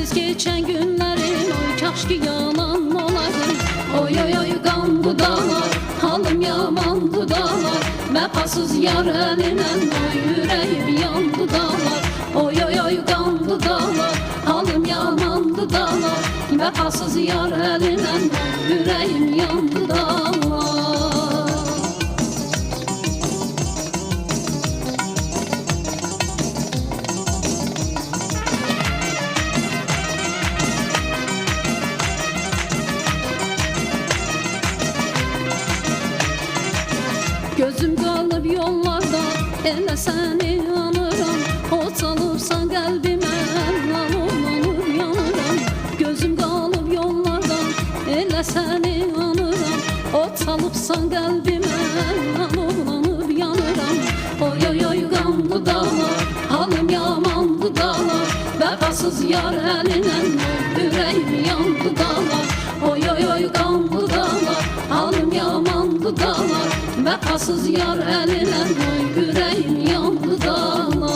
Sensiz geçen günlerim oy kaş ki yalan olaydı. Oy oy oy kandı dağlar, halim yamandı dağlar. Vefasız yar elinden oy yüreğim yandı dağlar. Oy oy oy kandı dağlar, halim yamandı dağlar. Vefasız yar elinden oy yüreğim yandı dağlar. Gözüm kalıp yollarda, ele seni anıram. O çalıpsan kalbime, lanır yanıram. Gözüm kalıp yollarda, ele seni anıram. O çalıpsan kalbime, lanır yanıram. Oy oy oy kandı dağlar, halim yamandı dağlar. Vefasız yar elinden yüreğim yandı dağlar. Oy oy oy kandı dağlar, halim yamandı dağlar. Vefasız yar elinden oy yüreğim yandı dağlar.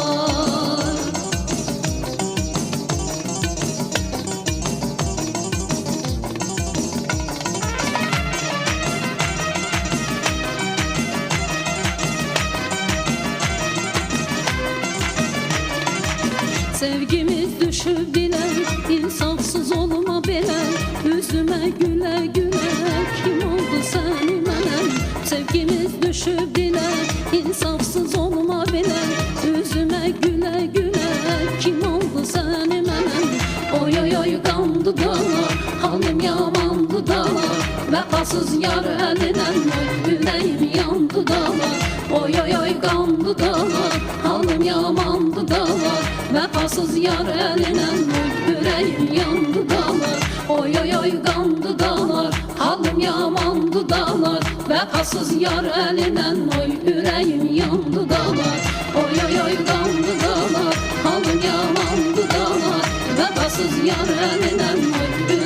Sevgimiz düşüp bile, insafsız olma bile. Üzüme güle güle, kim oldu seni menem? Sevgimiz düşüp bile, insafsız olma bile. Üzüme güle güle, kim oldu seni menem? Oy oy oy kandı dağlar, halim yamandı dağlar. Vefasız yar elinden oy yüreğim yandı dağlar. Oy oy oy kandı dağlar, halim yamandı dağlar. Vefasız yar elinden oy yüreğim yandı dağlar. Oy oy oy kandı dağlar, halim yamandı dağlar. Vefasız yar elinden oy yüreğim yandı dağlar. Oy oy oy kandı dağlar, halim yamandı dağlar. Vefasız yar elinden oy yüreğim